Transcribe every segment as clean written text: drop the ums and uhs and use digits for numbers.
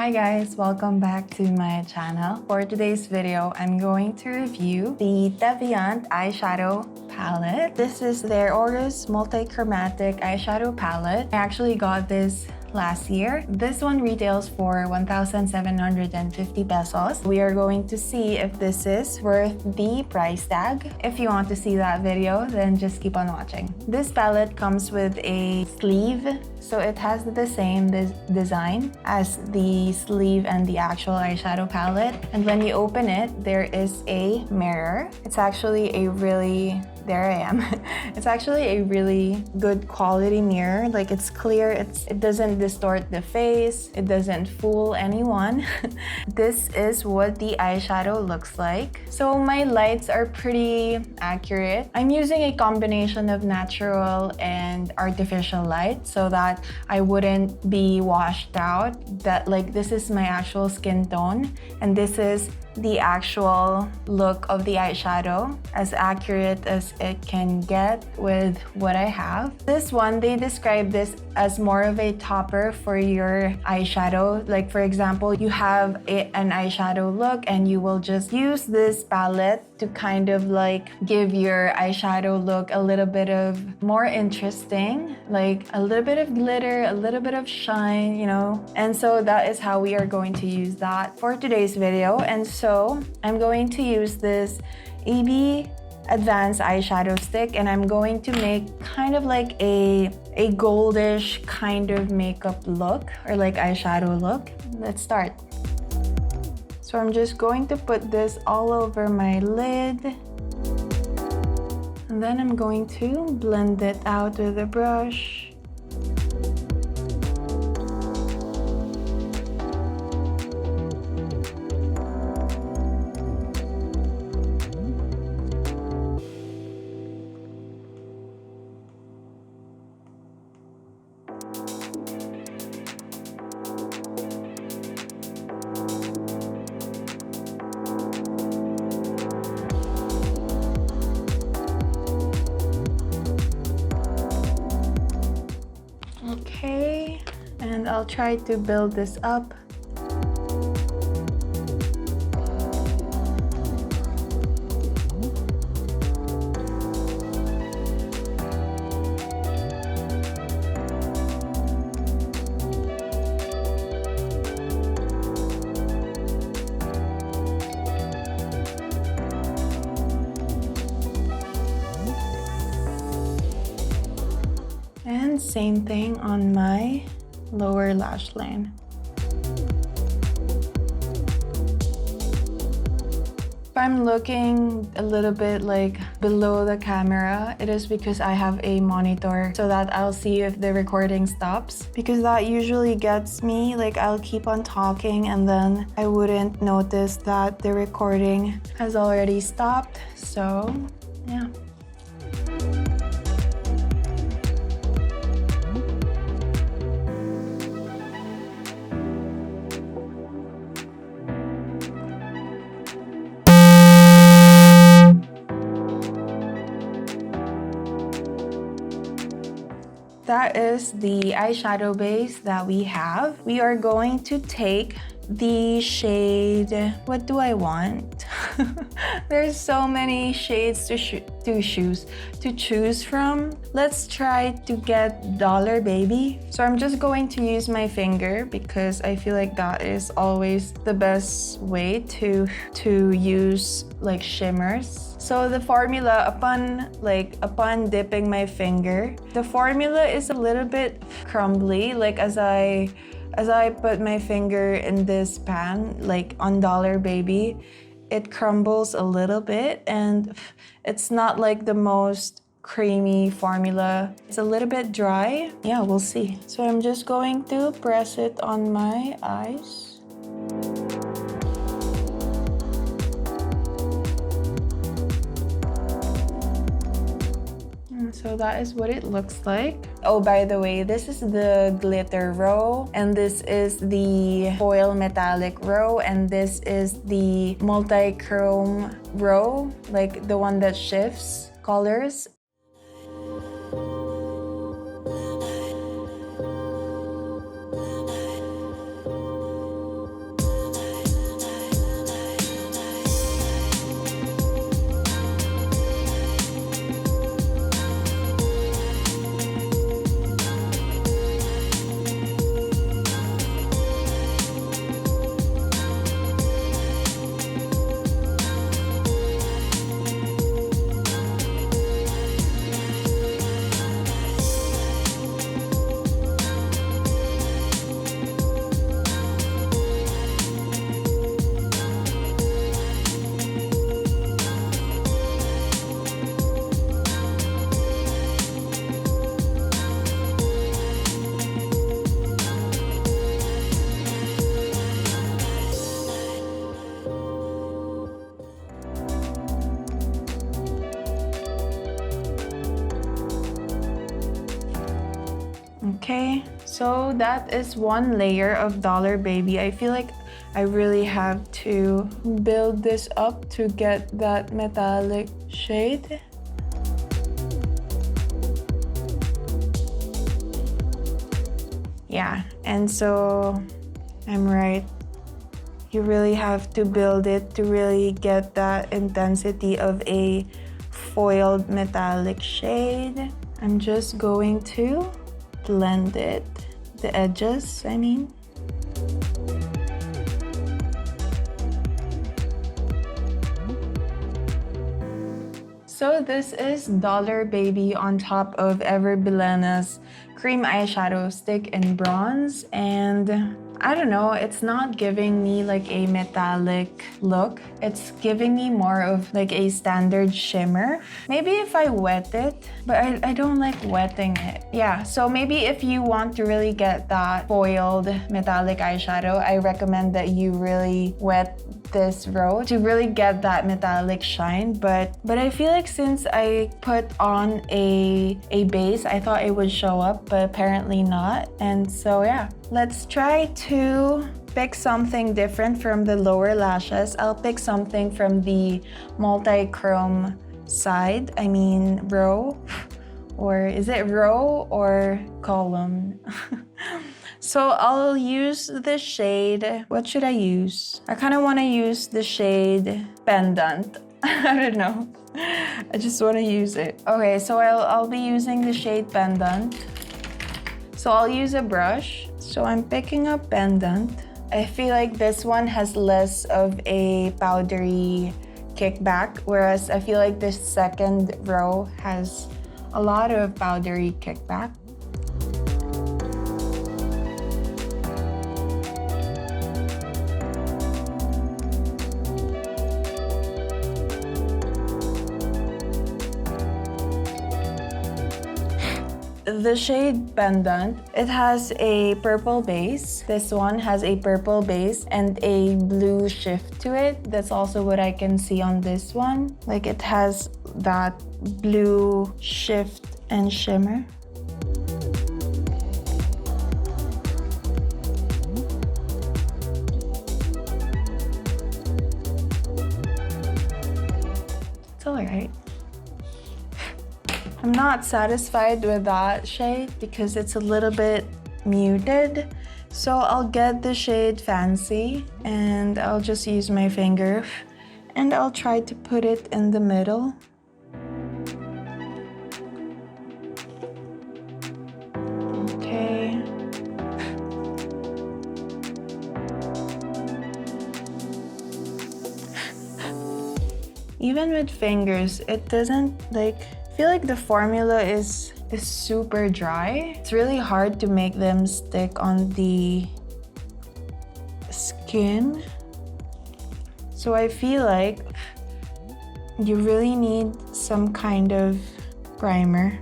Hi guys, welcome back to my channel. For today's video, I'm going to review the Teviant eyeshadow palette. This is their Horus Multi-Chromatic eyeshadow palette. I actually got this last year. This one retails for 1,750 pesos. We are going to see if this is worth the price tag. If you want to see that video, then just keep on watching. This palette comes with a sleeve, so it has the same design as the sleeve and the actual eyeshadow palette. And when you open it, there is a mirror. It's actually a really it's actually a really good quality mirror. Like, it's clear, it doesn't distort the face, it doesn't fool anyone. This is what the eyeshadow looks like. So my lights are pretty accurate. I'm using a combination of natural and artificial light so that I wouldn't be washed out. That, like, this is my actual skin tone and this is the actual look of the eyeshadow, as accurate as it can get with what I have. This one, they describe this as more of a topper for your eyeshadow. Like, for example, you have an eyeshadow look and you will just use this palette to kind of like give your eyeshadow look a little bit of more interesting, like a little bit of glitter, a little bit of shine, you know? And so that is how we are going to use that for today's video. And so I'm going to use this AB Advanced eyeshadow stick and I'm going to make kind of like a goldish kind of makeup look, or like eyeshadow look. Let's start. So I'm just going to put this all over my lid. And then I'm going to blend it out with a brush. Okay, and I'll try to build this up. And same thing on my lower lash line. If I'm looking a little bit like below the camera, it is because I have a monitor so that I'll see if the recording stops, because that usually gets me, like, I'll keep on talking and then I wouldn't notice that the recording has already stopped. So yeah. That is the eyeshadow base that we have. We are going to take the shade, what do I want? There's so many shades to choose from. Let's try to get Dollar Baby. So I'm just going to use my finger because I feel like that is always the best way to use like shimmers. So the formula, upon dipping my finger, the formula is a little bit crumbly. Like, as I put my finger in this pan, like on Dollar Baby, it crumbles a little bit and it's not like the most creamy formula. It's a little bit dry. Yeah, we'll see. So I'm just going to press it on my eyes. So that is what it looks like. Oh, by the way, this is the glitter row, and this is the foil metallic row, and this is the multi-chrome row, like the one that shifts colors. Okay, so that is one layer of Dollar Baby. I feel like I really have to build this up to get that metallic shade. Yeah, and so I'm right. You really have to build it to really get that intensity of a foiled metallic shade. I'm just going to blend it, the edges, I mean. So this is Dollar Baby on top of Everbelena's cream eyeshadow stick in bronze, and I don't know, it's not giving me like a metallic look. It's giving me more of like a standard shimmer. Maybe if I wet it, but I don't like wetting it. Yeah, so maybe if you want to really get that foiled metallic eyeshadow, I recommend that you really wet this row to really get that metallic shine. But I feel like since I put on a base, I thought it would show up, but apparently not. And so yeah, let's try to pick something different from the lower lashes. I'll pick something from the multi-chrome side, I mean row, or is it row or column? So I'll use the shade, what should I use? I kind of want to use the shade Pendant. I don't know. I just want to use it. Okay, so I'll be using the shade Pendant. So I'll use a brush. So I'm picking up Pendant. I feel like this one has less of a powdery kickback, whereas I feel like this second row has a lot of powdery kickback. The shade Pendant, it has a purple base. This one has a purple base and a blue shift to it. That's also what I can see on this one. Like it has that blue shift and shimmer. It's all right. I'm not satisfied with that shade because it's a little bit muted. So I'll get the shade Fancy and I'll just use my finger and I'll try to put it in the middle. Okay. Even with fingers, it doesn't like, I feel like the formula is super dry. It's really hard to make them stick on the skin. So I feel like you really need some kind of primer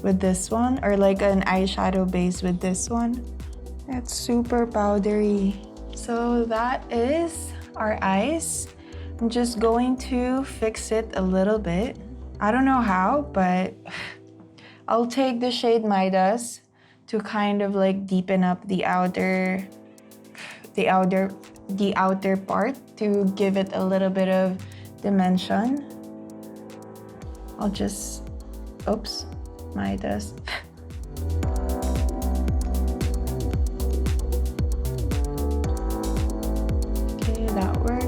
with this one, or like an eyeshadow base with this one. It's super powdery. So that is our eyes. I'm just going to fix it a little bit. I don't know how, but I'll take the shade Midas to kind of like deepen up the outer part to give it a little bit of dimension. I'll just, oops, Midas. Okay, that works.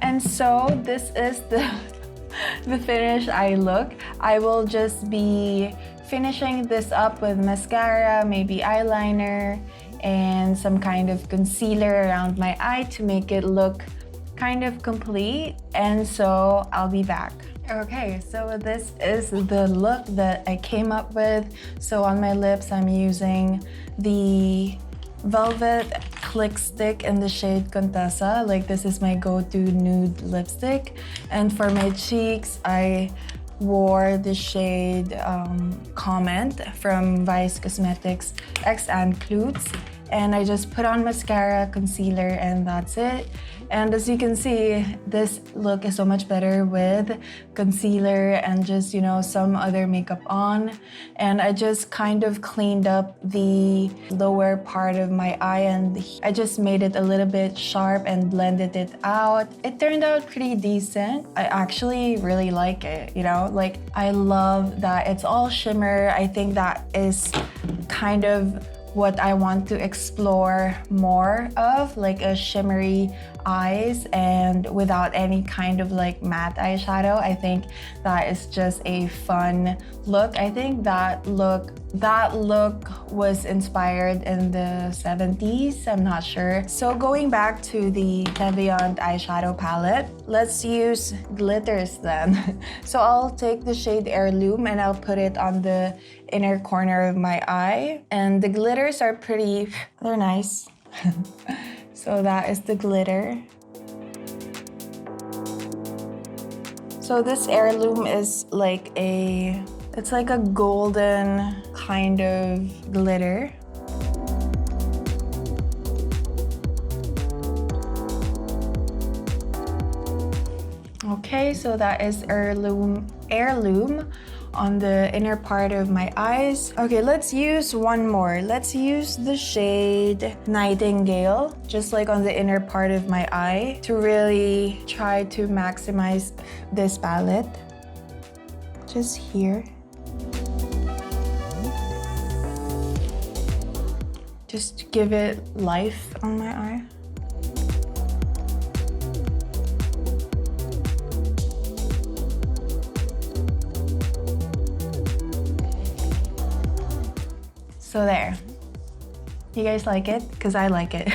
And so this is the finished eye look. I will just be finishing this up with mascara, maybe eyeliner, and some kind of concealer around my eye to make it look kind of complete. And so I'll be back. Okay, so this is the look that I came up with. So on my lips, I'm using the Velvet Click Stick in the shade Contessa. Like this is my go-to nude lipstick. And for my cheeks, I wore the shade Comment from Vice Cosmetics X Anklutes. and I just put on mascara, concealer, and that's it. And as you can see, this look is so much better with concealer and just, you know, some other makeup on. And I just kind of cleaned up the lower part of my eye, and I just made it a little bit sharp and blended it out. It turned out pretty decent. I actually really like it, you know, like I love that it's all shimmer. I think that is kind of what I want to explore more of, like a shimmery eyes and without any kind of like matte eyeshadow. I think that is just a fun look. I think that look was inspired in the 70s, I'm not sure. So going back to the Teviant eyeshadow palette, let's use glitters then. So I'll take the shade Heirloom and I'll put it on the inner corner of my eye. And the glitters are pretty, they're nice. So that is the glitter. So this Heirloom is like it's like a golden kind of glitter. Okay, so that is Heirloom on the inner part of my eyes. Okay, let's use one more. Let's use the shade Nightingale, just like on the inner part of my eye, to really try to maximize this palette. Just here. Just to give it life on my eye. So there. You guys like it? Because I like it.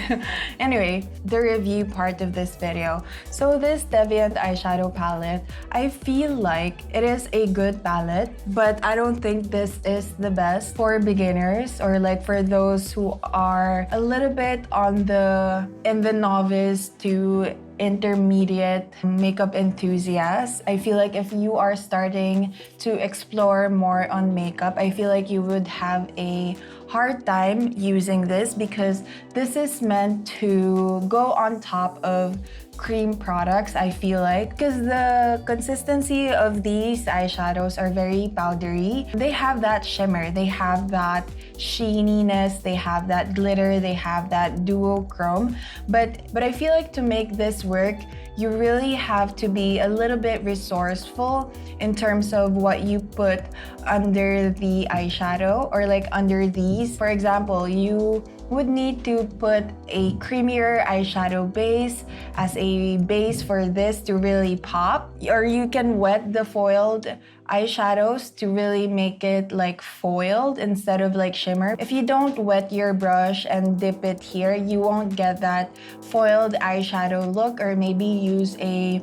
Anyway, the review part of this video. So this Teviant eyeshadow palette, I feel like it is a good palette, but I don't think this is the best for beginners or like for those who are a little bit in the novice to intermediate makeup enthusiast. I feel like if you are starting to explore more on makeup, I feel like you would have a hard time using this because this is meant to go on top of cream products, I feel like, because the consistency of these eyeshadows are very powdery. They have that shimmer, they have that sheeniness, they have that glitter, they have that duochrome, but I feel like to make this work, you really have to be a little bit resourceful in terms of what you put under the eyeshadow or like under these. For example, you would need to put a creamier eyeshadow base as a base for this to really pop, or you can wet the foiled eyeshadows to really make it like foiled instead of like shimmer. If you don't wet your brush and dip it here, you won't get that foiled eyeshadow look, or maybe use a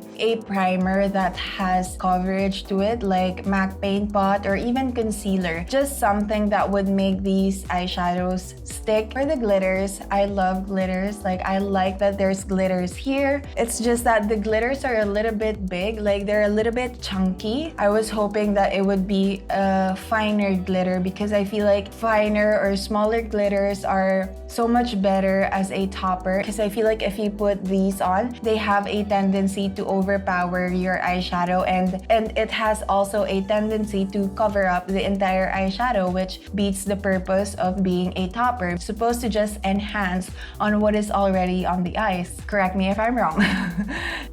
primer that has coverage to it like MAC Paint Pot or even concealer. Just something that would make these eyeshadows stick. For the glitters, I love glitters. Like I like that there's glitters here. It's just that the glitters are a little bit big, like they're a little bit chunky. I was hoping that it would be a finer glitter because I feel like finer or smaller glitters are so much better as a topper, because I feel like if you put these on, they have a tendency to overpower your eyeshadow, and it has also a tendency to cover up the entire eyeshadow, which beats the purpose of being a topper. It's supposed to just enhance on what is already on the eyes. Correct me if I'm wrong.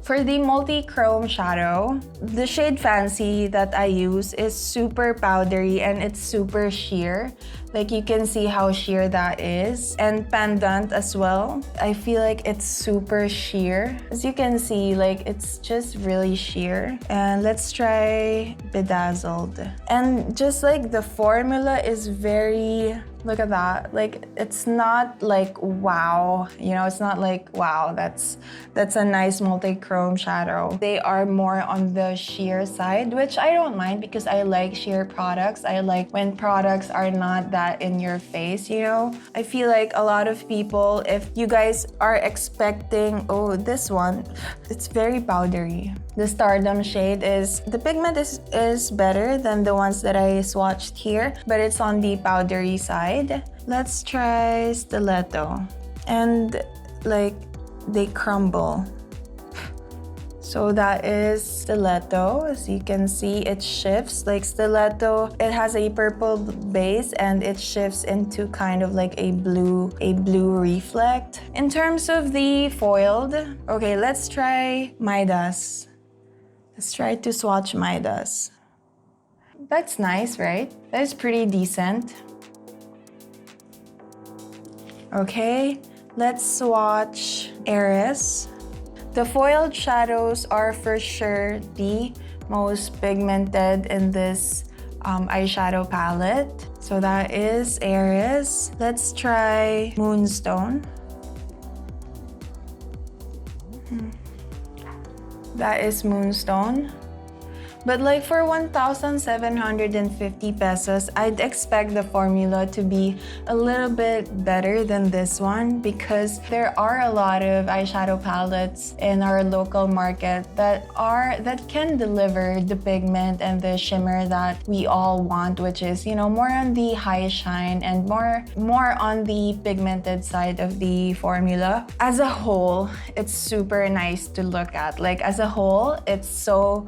For the multi-chrome shadow, the shade Fancy that I use is super powdery and it's super sheer. Like you can see how sheer that is. And Pendant as well. I feel like it's super sheer. As you can see, like it's just really sheer. And let's try Bedazzled. And just like the formula is very, look at that. Like it's not like wow, you know, it's not like wow, that's a nice multi-chrome shadow. They are more on the sheer side, which I don't mind because I like sheer products. I like when products are not that in your face, you know. I feel like a lot of people, if you guys are expecting, oh, this one, it's very powdery. The Stardom shade the pigment is better than the ones that I swatched here, but it's on the powdery side. Let's try Stiletto. And like they crumble. So that is Stiletto. As you can see, it shifts. Like Stiletto, it has a purple base and it shifts into kind of like a blue reflect. In terms of the foiled, okay, let's try Midas. Let's try to swatch Midas. That's nice, right? That is pretty decent. Okay, let's swatch Aries. The foiled shadows are for sure the most pigmented in this eyeshadow palette. So that is Aries. Let's try Moonstone. That is Moonstone. But like for 1,750 pesos, I'd expect the formula to be a little bit better than this one because there are a lot of eyeshadow palettes in our local market that can deliver the pigment and the shimmer that we all want, which is, you know, more on the high shine and more on the pigmented side of the formula. As a whole, it's super nice to look at. Like as a whole, it's so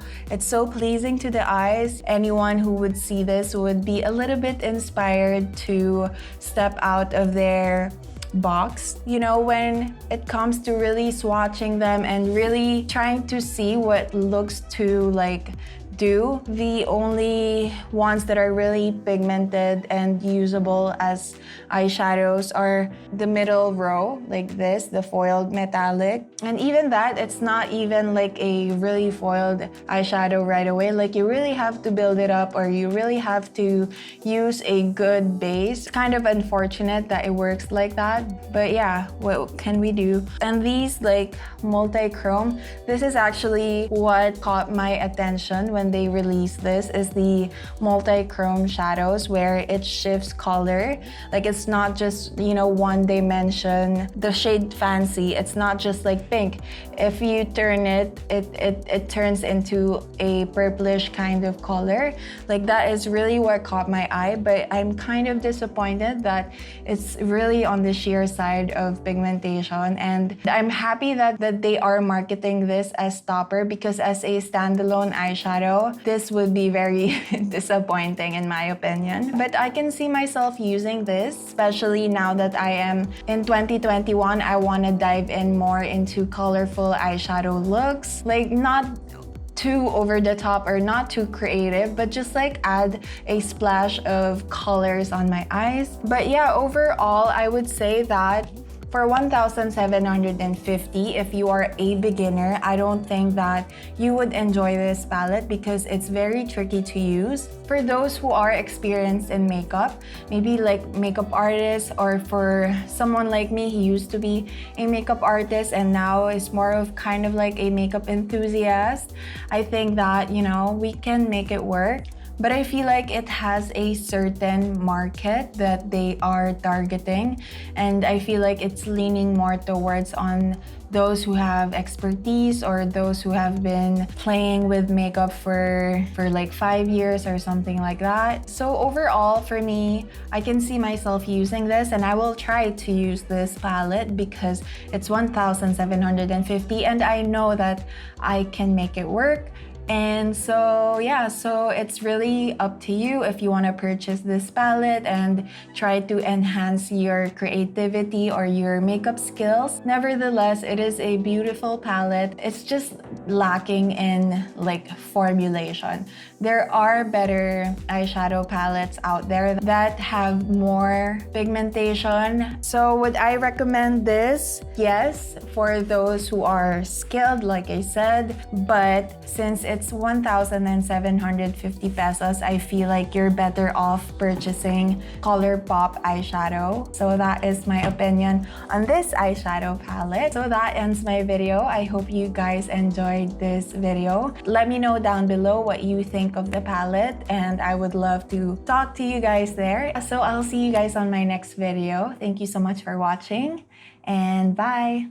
pleasing to the eyes. Anyone who would see this would be a little bit inspired to step out of their box, you know, when it comes to really swatching them and really trying to see what looks to like do. The only ones that are really pigmented and usable as eyeshadows are the middle row, like this, the foiled metallic. And even that, it's not even like a really foiled eyeshadow right away. Like you really have to build it up or you really have to use a good base. It's kind of unfortunate that it works like that. But yeah, what can we do? And these like multi-chrome, this is actually what caught my attention when they released this, is the multi-chrome shadows where it shifts color. Like it's not just, you know, one dimension. The shade Fancy, it's not just like pink. If you turn it, it turns into a purplish kind of color. Like that is really what caught my eye, but I'm kind of disappointed that it's really on the sheer side of pigmentation. And I'm happy that they are marketing this as topper, because as a standalone eyeshadow, this would be very disappointing in my opinion. But I can see myself using this, especially now that I am in 2021. I want to dive in more into colorful eyeshadow looks, like not too over the top or not too creative, but just like add a splash of colors on my eyes. But yeah, overall, I would say that for 1,750, if you are a beginner, I don't think that you would enjoy this palette because it's very tricky to use. For those who are experienced in makeup, maybe like makeup artists, or for someone like me, he used to be a makeup artist and now is more of kind of like a makeup enthusiast, I think that, you know, we can make it work. But I feel like it has a certain market that they are targeting, and I feel like it's leaning more towards on those who have expertise or those who have been playing with makeup for like 5 years or something like that. So overall, for me, I can see myself using this, and I will try to use this palette because it's 1,750 and I know that I can make it work. And so yeah, so it's really up to you if you want to purchase this palette and try to enhance your creativity or your makeup skills. Nevertheless, it is a beautiful palette. It's just lacking in like formulation. There are better eyeshadow palettes out there that have more pigmentation. So would I recommend this? Yes, for those who are skilled, like I said, but since it's 1,750 pesos, I feel like you're better off purchasing ColourPop eyeshadow. So that is my opinion on this eyeshadow palette. So that ends my video. I hope you guys enjoyed this video. Let me know down below what you think of the palette, and I would love to talk to you guys there. So I'll see you guys on my next video. Thank you so much for watching, and bye!